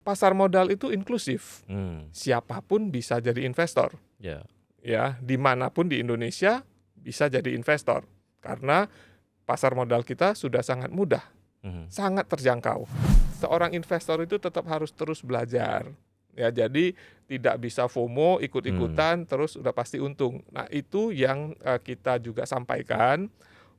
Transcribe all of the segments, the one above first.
Pasar modal itu inklusif. Hmm. Siapapun bisa jadi investor. Ya. Ya, dimanapun di Indonesia bisa jadi investor. Karena pasar modal kita sudah sangat mudah, sangat terjangkau. Seorang investor itu tetap harus terus belajar. Ya, jadi tidak bisa FOMO, ikut-ikutan, terus udah pasti untung. Nah, itu yang kita juga sampaikan.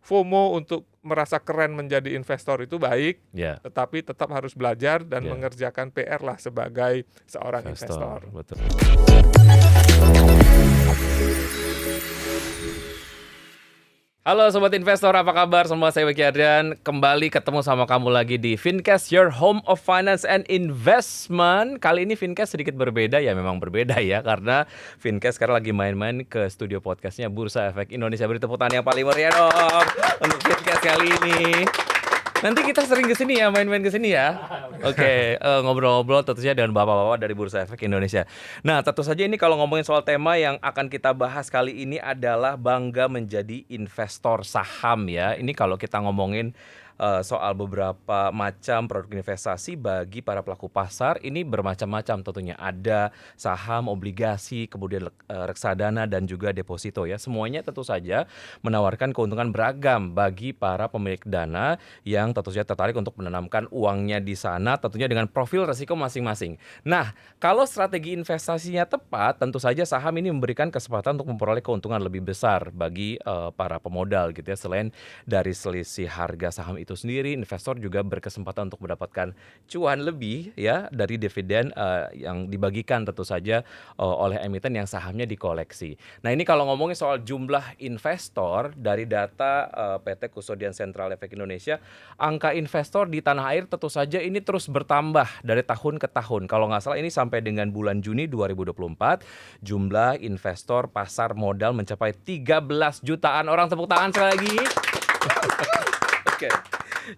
FOMO untuk merasa keren menjadi investor itu baik, Ya. tetapi tetap harus belajar dan Ya. mengerjakan PR lah sebagai seorang investor. Betul. Halo Sobat Investor, apa kabar? Semua saya Beki Adrian, kembali ketemu sama kamu lagi di Fincast, your home of finance and investment. Kali ini Fincast sedikit berbeda, ya memang berbeda ya, karena Fincast sekarang lagi main-main ke studio podcastnya Bursa Efek Indonesia. Beri tepuk tangan yang paling meriah dong untuk Fincast kali ini. Nanti kita sering kesini ya, main-main kesini ya. Oke, ngobrol-ngobrol tentunya dengan bapak-bapak dari Bursa Efek Indonesia. Nah, tentu saja ini kalau ngomongin soal tema yang akan kita bahas kali ini adalah bangga menjadi investor saham ya. Ini kalau kita ngomongin soal beberapa macam produk investasi bagi para pelaku pasar, ini bermacam-macam tentunya. Ada saham, obligasi, kemudian reksadana dan juga deposito ya. Semuanya tentu saja menawarkan keuntungan beragam bagi para pemilik dana yang tentu saja tertarik untuk menanamkan uangnya di sana, tentunya dengan profil risiko masing-masing. Nah, kalau strategi investasinya tepat, tentu saja saham ini memberikan kesempatan untuk memperoleh keuntungan lebih besar bagi para pemodal gitu ya. Selain dari selisih harga saham itu sendiri, investor juga berkesempatan untuk mendapatkan cuan lebih ya dari dividen yang dibagikan tentu saja oleh emiten yang sahamnya dikoleksi. Nah, ini kalau ngomongin soal jumlah investor dari data PT Kusodian Sentral Efek Indonesia, angka investor di tanah air tentu saja ini terus bertambah dari tahun ke tahun. Kalau nggak salah ini sampai dengan bulan Juni 2024, jumlah investor pasar modal mencapai 13 jutaan orang. Tepuk tangan sekali lagi. Oke.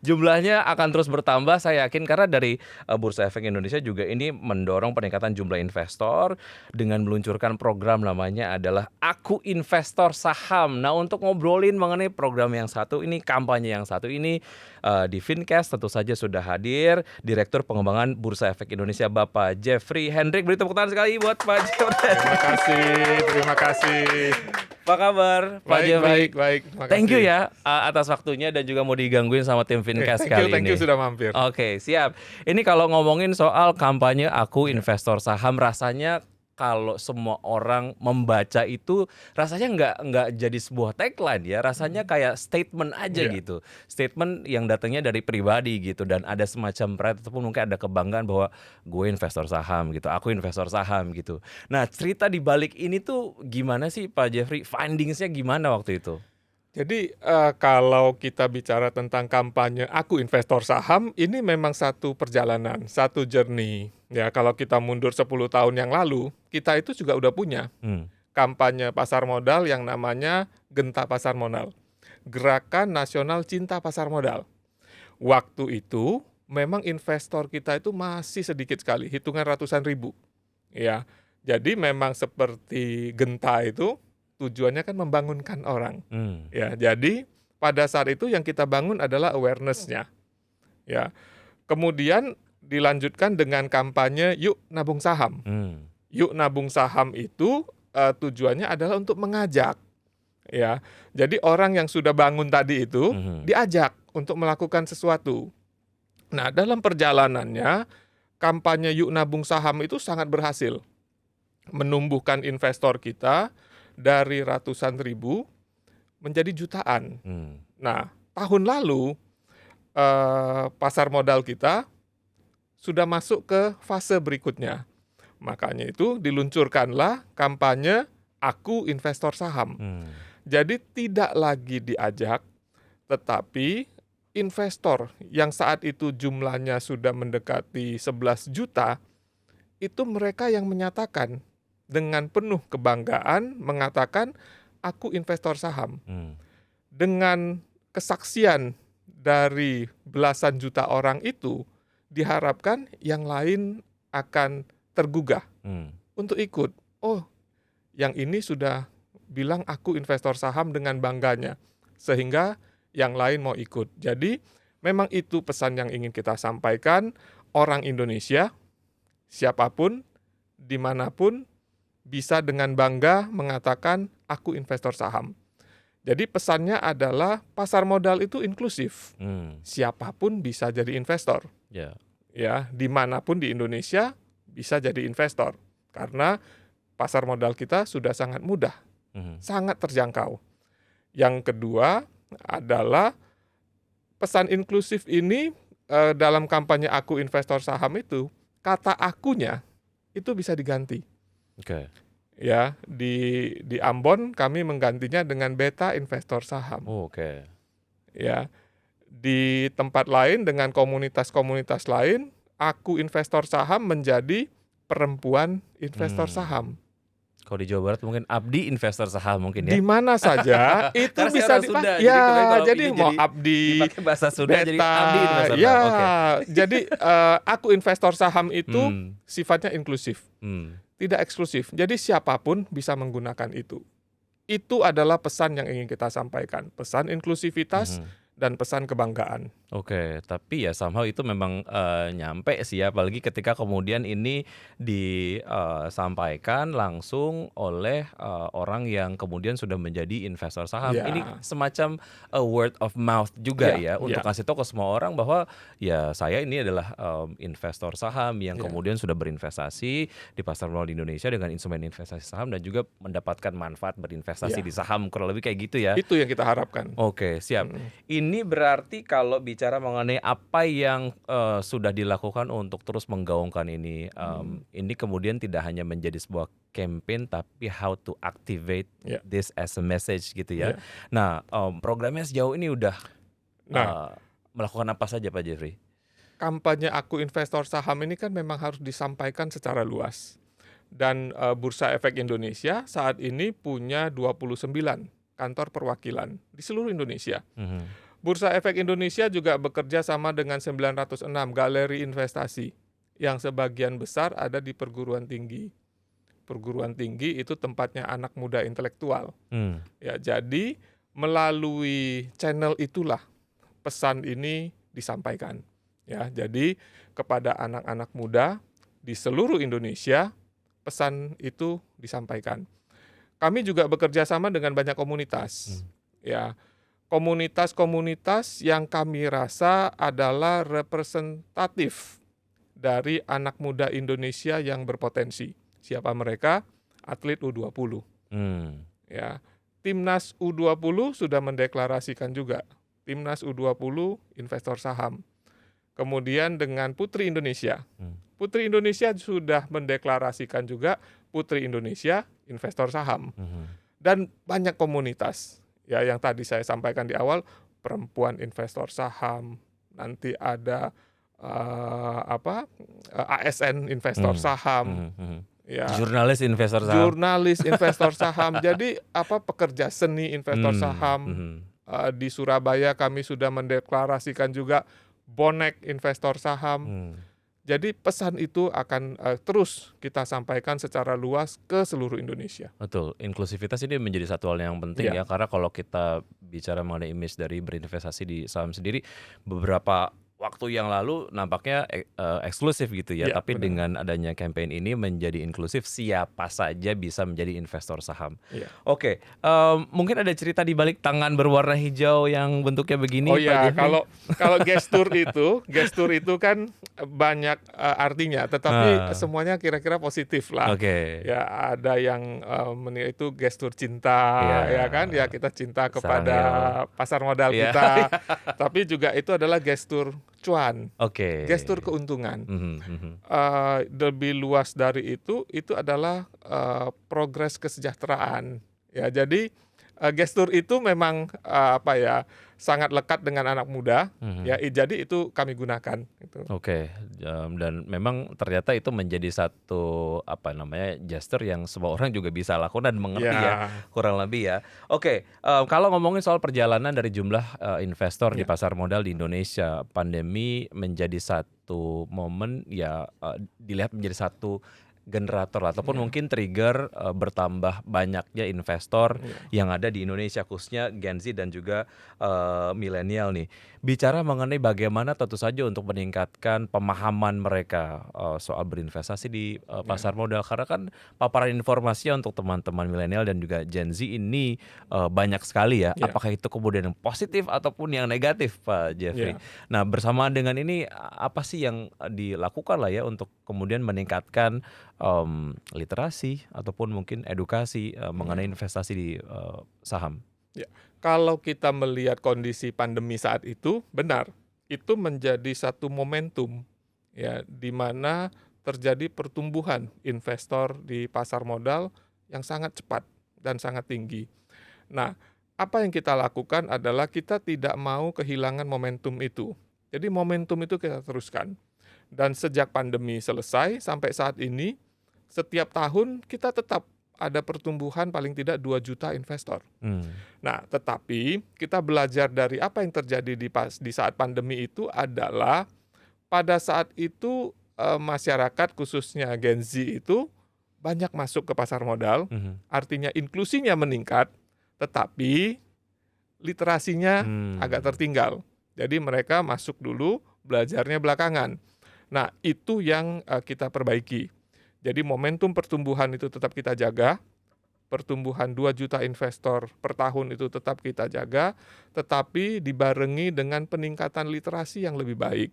Jumlahnya akan terus bertambah, saya yakin, karena dari Bursa Efek Indonesia juga ini mendorong peningkatan jumlah investor dengan meluncurkan program namanya adalah Aku Investor Saham. Nah, untuk ngobrolin mengenai program yang satu ini, kampanye yang satu ini, di Fincast tentu saja sudah hadir Direktur Pengembangan Bursa Efek Indonesia Bapak Jeffrey Hendrik. Beri tepuk tangan sekali buat Pak Jeffrey. Terima kasih. Apa kabar Pak Jeffrey? Baik. Thank you ya atas waktunya dan juga mau digangguin sama tim Fincast kali ini. Thank you sudah mampir. Oke, siap. Ini kalau ngomongin soal kampanye Aku Investor Saham, rasanya kalau semua orang membaca itu rasanya nggak jadi sebuah tagline ya, rasanya kayak statement aja gitu, statement yang datangnya dari pribadi gitu, dan ada semacam pride ataupun mungkin ada kebanggaan bahwa gue investor saham gitu, aku investor saham gitu. Nah, cerita di balik ini tuh gimana sih Pak Jeffrey? Findingsnya gimana waktu itu? Jadi kalau kita bicara tentang kampanye Aku Investor Saham, ini memang satu perjalanan, satu journey. Ya, kalau kita mundur 10 tahun yang lalu, kita itu juga udah punya kampanye pasar modal yang namanya Genta Pasar Modal. Gerakan Nasional Cinta Pasar Modal. Waktu itu memang investor kita itu masih sedikit sekali, hitungan ratusan ribu. Ya, jadi memang seperti Genta itu tujuannya kan membangunkan orang. Ya, jadi pada saat itu yang kita bangun adalah awareness-nya. Ya. Kemudian dilanjutkan dengan kampanye Yuk Nabung Saham. Yuk Nabung Saham itu tujuannya adalah untuk mengajak. Ya. Jadi orang yang sudah bangun tadi itu diajak untuk melakukan sesuatu. Nah, dalam perjalanannya kampanye Yuk Nabung Saham itu sangat berhasil menumbuhkan investor kita dari ratusan ribu menjadi jutaan. Nah, tahun lalu pasar modal kita sudah masuk ke fase berikutnya. Makanya itu diluncurkanlah kampanye Aku Investor Saham. Jadi tidak lagi diajak, tetapi investor yang saat itu jumlahnya sudah mendekati 11 juta, itu mereka yang menyatakan dengan penuh kebanggaan mengatakan aku investor saham. Dengan kesaksian dari belasan juta orang itu, diharapkan yang lain akan tergugah untuk ikut. Oh, yang ini sudah bilang aku investor saham dengan bangganya, sehingga yang lain mau ikut. Jadi memang itu pesan yang ingin kita sampaikan. Orang Indonesia siapapun, dimanapun bisa dengan bangga mengatakan aku investor saham. Jadi pesannya adalah pasar modal itu inklusif. Siapapun bisa jadi investor. Ya. Ya, dimanapun di Indonesia bisa jadi investor. Karena pasar modal kita sudah sangat mudah, sangat terjangkau. Yang kedua adalah pesan inklusif ini dalam kampanye aku investor saham itu, kata akunya itu bisa diganti. Oke. Ya, di Ambon kami menggantinya dengan beta investor saham. Oke. Ya, di tempat lain dengan komunitas-komunitas lain, aku investor saham menjadi perempuan investor saham. Kalau di Jawa Barat mungkin Abdi investor saham mungkin ya. Di mana saja itu Karena saya bisa orang Sunda, dipakai. jadi kemudian Ya, kalau jadi ini mau jadi Abdi, dipakai bahasa Sunda jadi beta, Abdi investor ya. saham. Oke. Jadi aku investor saham itu sifatnya inklusif, tidak eksklusif. Jadi siapapun bisa menggunakan itu. Itu adalah pesan yang ingin kita sampaikan, pesan inklusivitas dan pesan kebanggaan. Oke, tapi ya somehow itu memang nyampe sih ya, apalagi ketika kemudian ini disampaikan langsung oleh orang yang kemudian sudah menjadi investor saham. Ya. Ini semacam word of mouth juga Ya, ya, untuk kasih tahu ke semua orang bahwa ya saya ini adalah investor saham yang Ya. kemudian sudah berinvestasi di pasar modal di Indonesia dengan instrumen investasi saham dan juga mendapatkan manfaat berinvestasi Ya. di saham, kurang lebih kayak gitu ya. Itu yang kita harapkan. Oke, siap. Ini berarti kalau bicara mengenai apa yang sudah dilakukan untuk terus menggaungkan ini, ini kemudian tidak hanya menjadi sebuah campaign, tapi how to activate this as a message gitu ya. Nah, programnya sejauh ini udah melakukan apa saja Pak Jeffrey? Kampanye aku investor saham ini kan memang harus disampaikan secara luas. Dan Bursa Efek Indonesia saat ini punya 29 kantor perwakilan di seluruh Indonesia. Bursa Efek Indonesia juga bekerja sama dengan 906 galeri investasi yang sebagian besar ada di perguruan tinggi. Perguruan tinggi itu tempatnya anak muda intelektual. Ya, jadi melalui channel itulah pesan ini disampaikan. Ya, jadi kepada anak-anak muda di seluruh Indonesia pesan itu disampaikan. Kami juga bekerja sama dengan banyak komunitas. Ya, komunitas-komunitas yang kami rasa adalah representatif dari anak muda Indonesia yang berpotensi. Siapa mereka? Atlet U20. Ya, Timnas U20 sudah mendeklarasikan juga. Timnas U20 investor saham. Kemudian dengan Putri Indonesia. Putri Indonesia sudah mendeklarasikan juga Putri Indonesia investor saham. Dan banyak komunitas. Ya, yang tadi saya sampaikan di awal, perempuan investor saham, nanti ada ASN investor saham, ya, jurnalis investor saham. Jurnalis investor saham. Jadi pekerja seni investor saham. Di Surabaya kami sudah mendeklarasikan juga bonek investor saham. Jadi pesan itu akan terus kita sampaikan secara luas ke seluruh Indonesia. Betul, inklusivitas ini menjadi satu hal yang penting ya, karena kalau kita bicara mengenai image dari berinvestasi di saham sendiri, beberapa waktu yang lalu nampaknya eksklusif gitu ya, tapi benar. dengan adanya campaign ini menjadi inklusif, siapa saja bisa menjadi investor saham. Oke, mungkin ada cerita di balik tangan berwarna hijau yang bentuknya begini. Oh Pak ya, Jeffrey? kalau gestur itu kan banyak artinya, tetapi semuanya kira-kira positif lah. Oke. Ya, ada yang menilai itu gestur cinta, ya kan? Ya, kita cinta kepada pasar modal kita. Tapi juga itu adalah gestur cuan, gestur keuntungan. Lebih luas dari itu adalah progres kesejahteraan. Ya, jadi gestur itu memang sangat lekat dengan anak muda. Ya, jadi itu kami gunakan. Oke, dan memang ternyata itu menjadi satu gesture yang semua orang juga bisa lakukan dan mengerti ya, kurang lebih ya. Oke, kalau ngomongin soal perjalanan dari jumlah investor di pasar modal di Indonesia, pandemi menjadi satu momen ya, dilihat menjadi satu generator ataupun Iya. mungkin trigger bertambah banyaknya investor Iya. yang ada di Indonesia, khususnya Gen Z dan juga milenial nih. Bicara mengenai bagaimana tentu saja untuk meningkatkan pemahaman mereka soal berinvestasi di pasar modal, karena kan paparan informasinya untuk teman-teman milenial dan juga Gen Z ini banyak sekali ya. Iya. Apakah itu kemudian yang positif ataupun yang negatif, Pak Jeffrey? Iya. Nah, bersamaan dengan ini apa sih yang dilakukan lah ya untuk kemudian meningkatkan literasi ataupun mungkin edukasi mengenai investasi di saham? Ya, kalau kita melihat kondisi pandemi saat itu, benar, itu menjadi satu momentum ya di mana terjadi pertumbuhan investor di pasar modal yang sangat cepat dan sangat tinggi. Nah, apa yang kita lakukan adalah kita tidak mau kehilangan momentum itu. Jadi momentum itu kita teruskan. Dan sejak pandemi selesai sampai saat ini, setiap tahun kita tetap ada pertumbuhan paling tidak 2 juta investor. Nah, tetapi kita belajar dari apa yang terjadi di saat pandemi itu adalah pada saat itu masyarakat khususnya Gen Z itu banyak masuk ke pasar modal, artinya inklusinya meningkat, tetapi literasinya agak tertinggal. Jadi mereka masuk dulu, belajarnya belakangan. Nah, itu yang kita perbaiki. Jadi momentum pertumbuhan itu tetap kita jaga, pertumbuhan 2 juta investor per tahun itu tetap kita jaga, tetapi dibarengi dengan peningkatan literasi yang lebih baik,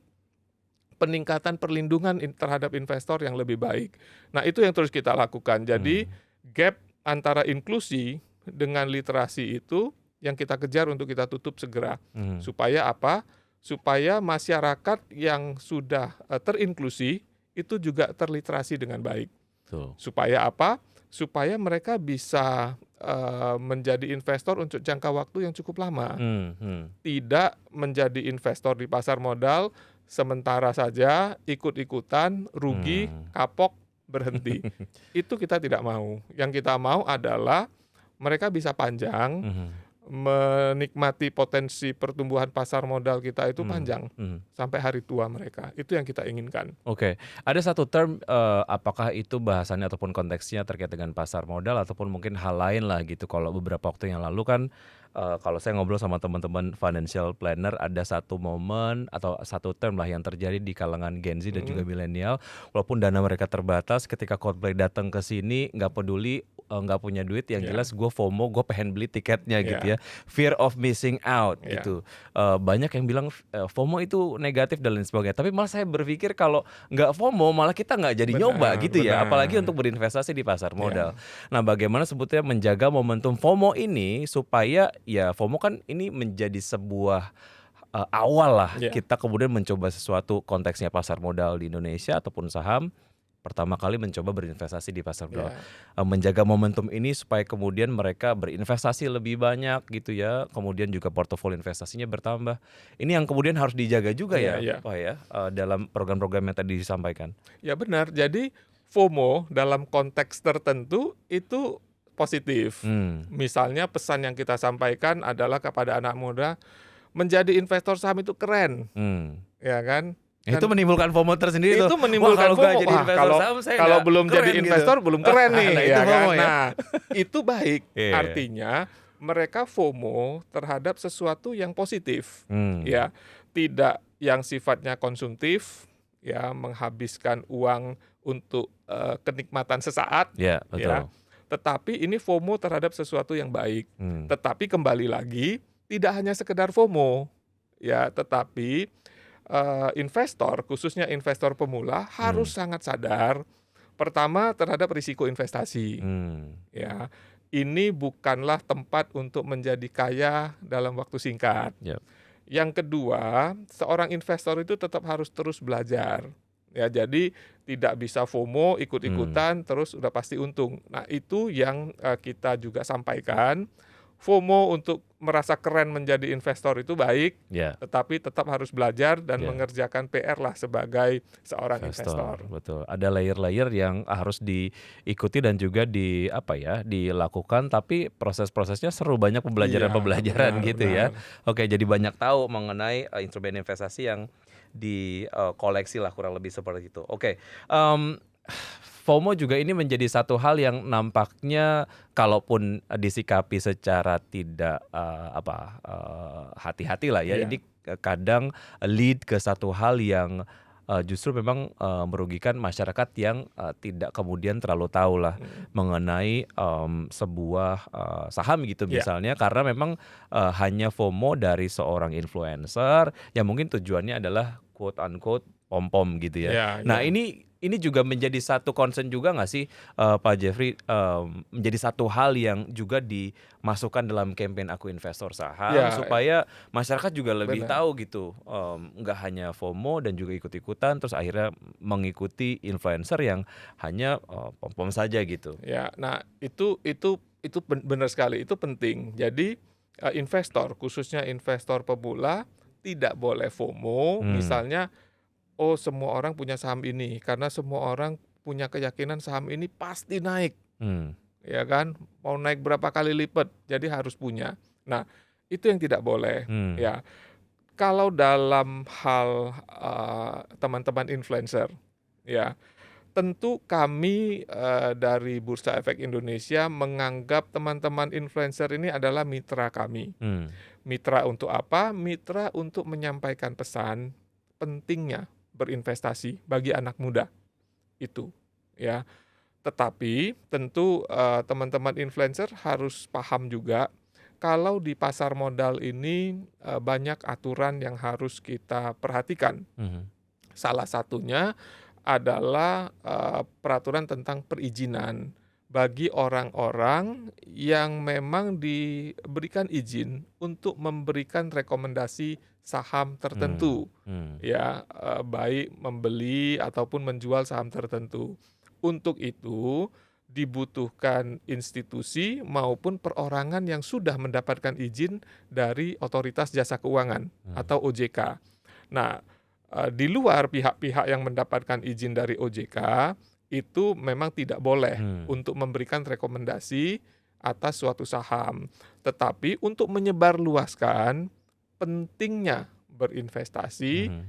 peningkatan perlindungan terhadap investor yang lebih baik. Nah, itu yang terus kita lakukan. Jadi gap antara inklusi dengan literasi itu yang kita kejar untuk kita tutup segera. Supaya apa? Supaya masyarakat yang sudah terinklusi itu juga terliterasi dengan baik. Supaya apa? Supaya mereka bisa menjadi investor untuk jangka waktu yang cukup lama. Tidak menjadi investor di pasar modal sementara saja, ikut-ikutan, rugi, kapok, berhenti. Itu kita tidak mau. Yang kita mau adalah mereka bisa panjang, menikmati potensi pertumbuhan pasar modal kita itu panjang sampai hari tua mereka. Itu yang kita inginkan. Oke, ada satu term apakah itu bahasannya ataupun konteksnya terkait dengan pasar modal ataupun mungkin hal lain lah gitu. Kalau beberapa waktu yang lalu kan kalau saya ngobrol sama teman-teman financial planner, ada satu momen atau satu term lah yang terjadi di kalangan Gen Z dan juga milenial. Walaupun dana mereka terbatas, ketika Coldplay datang ke sini nggak peduli, nggak punya duit, yang jelas gue FOMO, gue pengen beli tiketnya gitu ya. Fear of missing out gitu. Banyak yang bilang FOMO itu negatif dan lain sebagainya. Tapi malah saya berpikir kalau nggak FOMO malah kita nggak jadi nyoba gitu ya. Apalagi untuk berinvestasi di pasar modal. Nah, bagaimana sebetulnya menjaga momentum FOMO ini supaya ya FOMO kan ini menjadi sebuah awal lah kita kemudian mencoba sesuatu, konteksnya pasar modal di Indonesia ataupun saham. Pertama kali mencoba berinvestasi di pasar modal, menjaga momentum ini supaya kemudian mereka berinvestasi lebih banyak gitu ya, kemudian juga portofolio investasinya bertambah. Ini yang kemudian harus dijaga juga Pak ya, dalam program-program yang tadi disampaikan. Ya benar, jadi FOMO dalam konteks tertentu itu positif. Misalnya pesan yang kita sampaikan adalah kepada anak muda, menjadi investor saham itu keren, ya kan? Itu menimbulkan FOMO tersendiri itu menimbulkan FOMO. jadi investor saham kalau belum jadi investor gitu. Belum keren nih. Nah, itu FOMO ya. Nah, itu baik. Artinya mereka FOMO terhadap sesuatu yang positif. Ya, tidak yang sifatnya konsumtif, ya, menghabiskan uang untuk kenikmatan sesaat. Ya, betul. Ya. Tetapi ini FOMO terhadap sesuatu yang baik. Tetapi kembali lagi tidak hanya sekedar FOMO, ya, tetapi investor, khususnya investor pemula, harus sangat sadar pertama terhadap risiko investasi. Ya, ini bukanlah tempat untuk menjadi kaya dalam waktu singkat. Yang kedua, seorang investor itu tetap harus terus belajar. Ya, jadi tidak bisa FOMO, ikut-ikutan terus udah pasti untung. Nah, itu yang kita juga sampaikan. FOMO untuk merasa keren menjadi investor itu baik, tetapi tetap harus belajar dan mengerjakan PR lah sebagai seorang investor. Betul. Ada layer-layer yang harus diikuti dan juga dilakukan, tapi proses-prosesnya seru, banyak pembelajaran gitu ya. Oke, jadi banyak tahu mengenai instrumen investasi yang di koleksi lah, kurang lebih seperti itu. Oke. FOMO juga ini menjadi satu hal yang nampaknya kalaupun disikapi secara tidak hati-hati lah ya, Iya. ini kadang lead ke satu hal yang justru memang merugikan masyarakat yang tidak kemudian terlalu tahu lah Mhm. mengenai sebuah saham gitu Iya. misalnya, karena memang hanya FOMO dari seorang influencer yang mungkin tujuannya adalah quote unquote pom-pom gitu ya. Iya, Nah, iya. ini juga menjadi satu concern juga nggak sih, Pak Jeffrey, menjadi satu hal yang juga dimasukkan dalam campaign Aku Investor Saham Iya, supaya masyarakat juga lebih benar. tahu gitu, nggak hanya FOMO dan juga ikut-ikutan terus akhirnya mengikuti influencer yang hanya pom-pom saja gitu. Ya, nah itu benar sekali, itu penting. Jadi, investor, khususnya investor pemula tidak boleh FOMO, Hmm, misalnya, "Oh, semua orang punya saham ini, karena semua orang punya keyakinan saham ini pasti naik." hmm, Ya kan, mau naik berapa kali lipat, jadi harus punya. Nah, itu yang tidak boleh, hmm, ya. Kalau dalam hal, teman-teman influencer, ya, tentu kami, dari Bursa Efek Indonesia menganggap teman-teman influencer ini adalah mitra kami. hmm, Mitra untuk apa? Mitra untuk menyampaikan pesan pentingnya berinvestasi bagi anak muda, itu, ya. Tetapi tentu, teman-teman influencer harus paham juga kalau di pasar modal ini, banyak aturan yang harus kita perhatikan. mhm, Salah satunya adalah, peraturan tentang perizinan bagi orang-orang yang memang diberikan izin untuk memberikan rekomendasi saham hmm, tertentu, hmm, ya, baik membeli ataupun menjual saham tertentu. Untuk itu dibutuhkan institusi maupun perorangan yang sudah mendapatkan izin dari Otoritas Jasa Keuangan hmm, atau OJK. Nah, di luar pihak-pihak yang mendapatkan izin dari OJK, itu memang tidak boleh hmm, untuk memberikan rekomendasi atas suatu saham. Tetapi untuk menyebarluaskan pentingnya berinvestasi, mhm,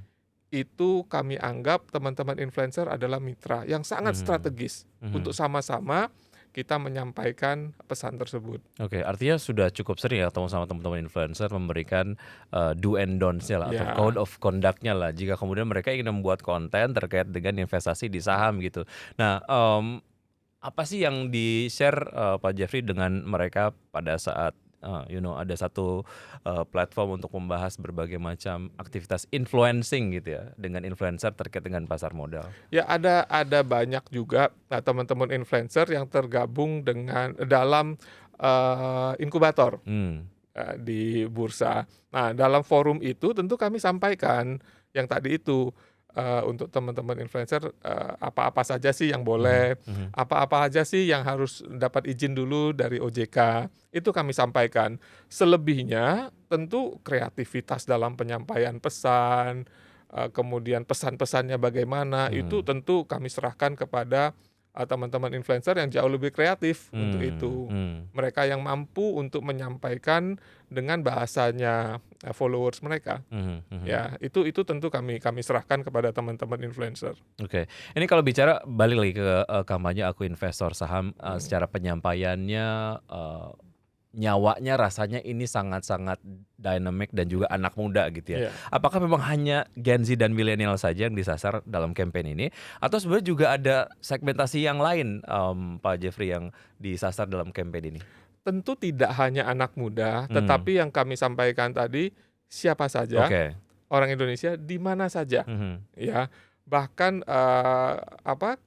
itu kami anggap teman-teman influencer adalah mitra yang sangat mhm, strategis untuk mhm. sama-sama kita menyampaikan pesan tersebut. Oke, artinya sudah cukup sering ya ketemu sama teman-teman influencer memberikan do and don'ts-nya lah atau Ya. code of conduct-nya lah jika kemudian mereka ingin membuat konten terkait dengan investasi di saham gitu. Nah, apa sih yang di-share, Pak Jeffrey dengan mereka pada saat, ada satu, platform untuk membahas berbagai macam aktivitas influencing gitu ya, dengan influencer terkait dengan pasar modal? Ya, ada banyak juga, teman-teman influencer yang tergabung dengan dalam, inkubator, Hmm, di bursa. Nah, dalam forum itu tentu kami sampaikan yang tadi itu, untuk teman-teman influencer, apa-apa saja sih yang mhm, boleh, mhm, apa-apa aja sih yang harus dapat izin dulu dari OJK, itu kami sampaikan. Selebihnya tentu kreativitas dalam penyampaian pesan, kemudian pesan-pesannya bagaimana, itu mhm, tentu kami serahkan kepada, teman-teman influencer yang jauh lebih kreatif untuk mmm, itu. hmm. Mereka yang mampu untuk menyampaikan dengan bahasanya, followers mereka. Mhm, mhm. Ya, itu tentu kami serahkan kepada teman-teman influencer. Oke. Ini kalau bicara balik lagi ke, kampanye Aku Investor Saham, Mhm, secara penyampaiannya, nyawanya rasanya ini sangat-sangat dynamic dan juga anak muda gitu ya. iya. Apakah memang hanya Gen Z dan milenial saja yang disasar dalam campaign ini? Atau sebenarnya juga ada segmentasi yang lain, Pak Jeffrey, yang disasar dalam campaign ini? Tentu tidak hanya anak muda, Mmm, tetapi yang kami sampaikan tadi, siapa saja, oke. orang Indonesia di mana saja, Mhm, ya. Bahkan,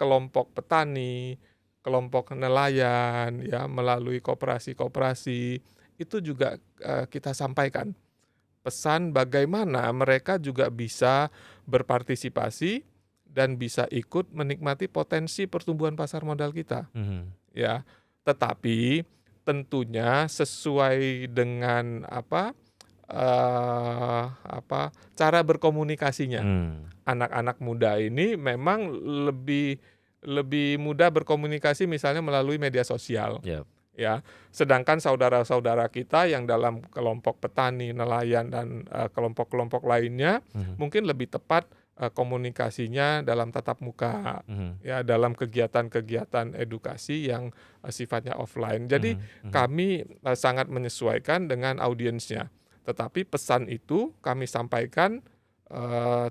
kelompok petani, kelompok nelayan, ya, melalui koperasi-koperasi, itu juga, kita sampaikan pesan bagaimana mereka juga bisa berpartisipasi dan bisa ikut menikmati potensi pertumbuhan pasar modal kita, mhm, ya. Tetapi tentunya sesuai dengan cara berkomunikasinya. mmm, Anak-anak muda ini memang lebih lebih mudah berkomunikasi misalnya melalui media sosial. yap, Ya, sedangkan saudara-saudara kita yang dalam kelompok petani, nelayan, dan, kelompok-kelompok lainnya mhm, mungkin lebih tepat komunikasinya dalam tatap muka, ya dalam kegiatan-kegiatan edukasi yang sifatnya offline. Jadi kami sangat menyesuaikan dengan audiensnya. Tetapi pesan itu kami sampaikan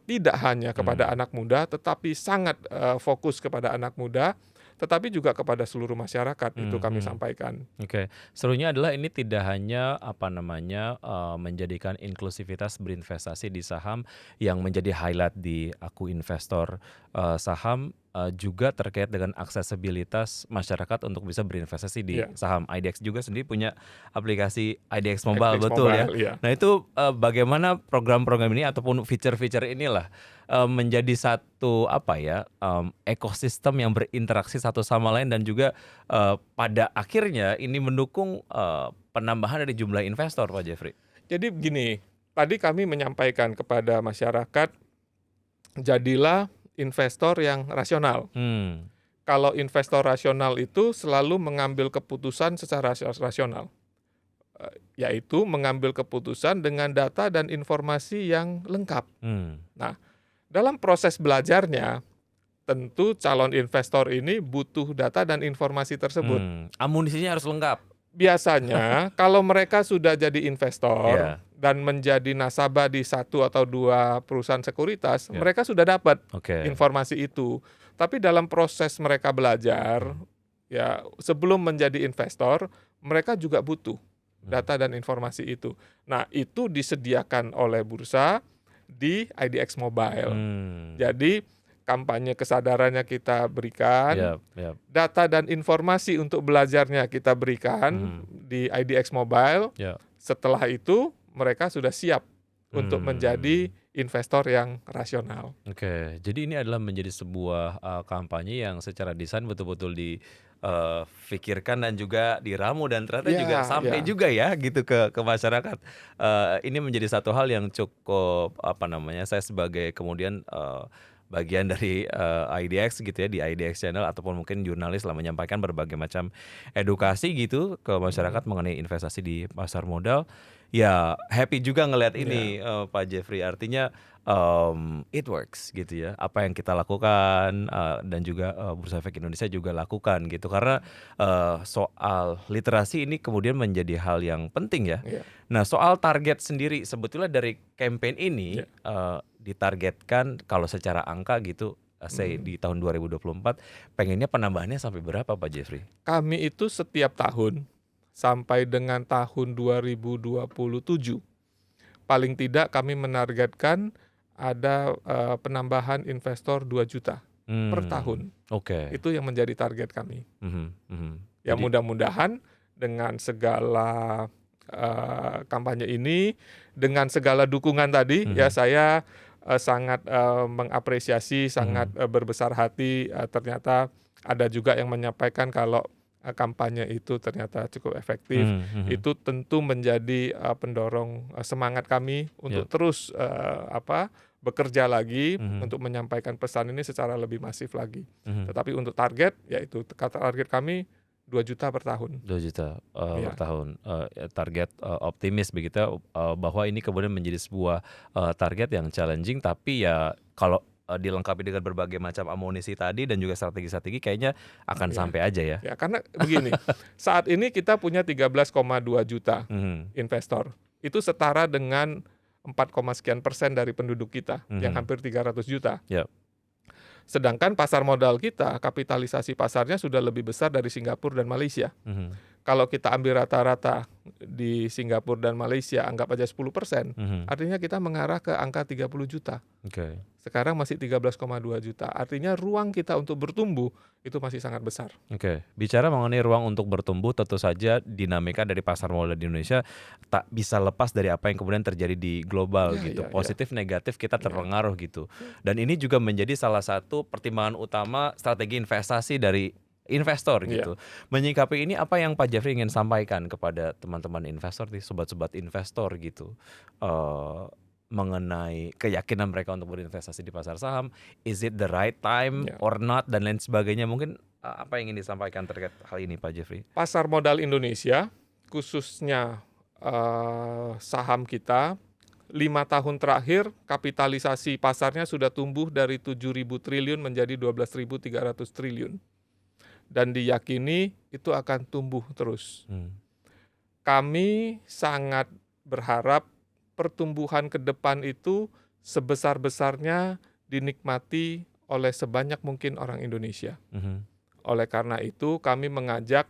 tidak hanya kepada anak muda, tetapi sangat fokus kepada anak muda, tetapi juga kepada seluruh masyarakat itu kami sampaikan. Oke, serunya adalah ini tidak hanya menjadikan inklusivitas berinvestasi di saham yang menjadi highlight di Aku Investor Saham, juga terkait dengan aksesibilitas masyarakat untuk bisa berinvestasi di Iya. saham. IDX juga sendiri punya aplikasi IDX Mobile, IDX betul ya? Mobile, iya. Nah itu bagaimana program-program ini ataupun fitur-fitur inilah menjadi satu ekosistem yang berinteraksi satu sama lain dan juga pada akhirnya ini mendukung penambahan dari jumlah investor, Pak Jeffrey. Jadi begini, tadi kami menyampaikan kepada masyarakat, jadilah investor yang rasional. Kalau investor rasional itu selalu mengambil keputusan secara rasional, yaitu mengambil keputusan dengan data dan informasi yang lengkap. Nah, dalam proses belajarnya, tentu calon investor ini butuh data dan informasi tersebut. Amunisinya harus lengkap. Biasanya kalau mereka sudah jadi investor Iya. dan menjadi nasabah di 1 atau 2 perusahaan sekuritas, Ya. mereka sudah dapat Oke. informasi itu. Tapi dalam proses mereka belajar, ya sebelum menjadi investor, mereka juga butuh data dan informasi itu. Nah, itu disediakan oleh bursa di IDX Mobile. Jadi kampanye kesadarannya kita berikan, Yap. data dan informasi untuk belajarnya kita berikan di IDX Mobile. Ya. Setelah itu mereka sudah siap untuk menjadi investor yang rasional. Oke, jadi ini adalah menjadi sebuah kampanye yang secara desain betul-betul difikirkan dan juga diramu dan ternyata Ya, juga sampai ya. juga ya gitu ke masyarakat. Ini menjadi satu hal yang cukup saya sebagai kemudian bagian dari IDX gitu ya, di IDX Channel ataupun mungkin jurnalis lah menyampaikan berbagai macam edukasi gitu ke masyarakat mengenai investasi di pasar modal. Ya happy juga ngelihat ini Pak Jeffrey, artinya it works gitu ya, apa yang kita lakukan dan juga Bursa Efek Indonesia juga lakukan gitu, karena soal literasi ini kemudian menjadi hal yang penting ya. Iya. Nah soal target sendiri sebetulnya dari campaign ini ditargetkan kalau secara angka gitu, say di tahun 2024 pengennya penambahannya sampai berapa Pak Jeffrey? Kami itu setiap tahun sampai dengan tahun 2027, paling tidak kami menargetkan ada penambahan investor 2 juta per tahun. Oke. Itu yang menjadi target kami. Ya Jadi- mudah-mudahan dengan segala kampanye ini, dengan segala dukungan tadi, ya saya sangat mengapresiasi, sangat berbesar hati. Ternyata ada juga yang menyampaikan kalau kampanye itu ternyata cukup efektif. Itu tentu menjadi pendorong semangat kami untuk terus bekerja lagi untuk menyampaikan pesan ini secara lebih masif lagi. Tetapi untuk target, yaitu target kami 2 juta per tahun. 2 juta Iya. per tahun. Target optimis begitu bahwa ini kemudian menjadi sebuah target yang challenging, tapi ya kalau dilengkapi dengan berbagai macam amunisi tadi dan juga strategi-strategi kayaknya akan sampai aja ya. Ya, karena begini, saat ini kita punya 13,2 juta investor. Itu setara dengan 4, sekian% dari penduduk kita yang hampir 300 juta. Yap. Sedangkan pasar modal kita, kapitalisasi pasarnya sudah lebih besar dari Singapura dan Malaysia. Kalau kita ambil rata-rata di Singapura dan Malaysia, anggap aja 10%, artinya kita mengarah ke angka 30 juta. Oke. Sekarang masih 13,2 juta. Artinya ruang kita untuk bertumbuh itu masih sangat besar. Oke, bicara mengenai ruang untuk bertumbuh, tentu saja dinamika dari pasar modal di Indonesia tak bisa lepas dari apa yang kemudian terjadi di global Ya, gitu. ya, ya. Positif negatif kita terpengaruh gitu. Dan ini juga menjadi salah satu pertimbangan utama strategi investasi dari investor gitu. Menyikapi ini apa yang Pak Jeffrey ingin sampaikan kepada teman-teman investor, sobat-sobat investor gitu. Mengenai keyakinan mereka untuk berinvestasi di pasar saham, is it the right time or not dan lain sebagainya. Mungkin apa yang ingin disampaikan terkait hal ini Pak Jeffrey? Pasar modal Indonesia, khususnya saham kita, 5 tahun terakhir kapitalisasi pasarnya sudah tumbuh dari 7.000 triliun menjadi 12.300 triliun. Dan diyakini itu akan tumbuh terus. Kami sangat berharap pertumbuhan ke depan itu sebesar-besarnya dinikmati oleh sebanyak mungkin orang Indonesia. Oleh karena itu kami mengajak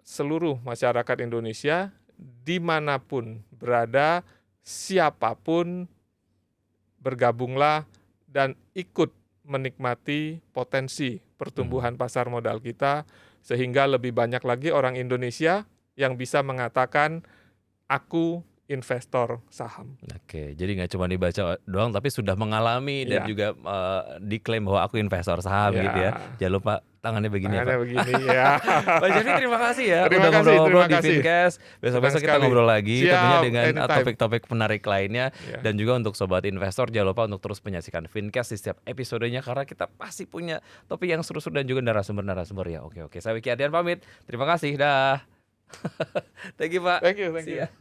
seluruh masyarakat Indonesia dimanapun berada, siapapun bergabunglah dan ikut menikmati potensi pertumbuhan pasar modal kita sehingga lebih banyak lagi orang Indonesia yang bisa mengatakan aku investor saham. Oke, jadi nggak cuma dibaca doang tapi sudah mengalami dan juga diklaim bahwa aku investor saham gitu ya. Jangan lupa tangannya begini ya, Pak. Tangannya begini ya. Pak Jeffy terima kasih ya Terima udah kasih, ngobrol-ngobrol di terima kasih. Fincast. Besok-besok kita sekali. ngobrol lagi Siap, tentunya dengan anytime. topik-topik menarik lainnya. Ya. Dan juga untuk sobat investor jangan lupa untuk terus menyaksikan Fincast di setiap episodenya karena kita pasti punya topik yang seru-seru dan juga narasumber-narasumber ya. Oke, saya Wiki Ardian pamit. Terima kasih. Dah. Thank you, Pak. Thank you. See ya.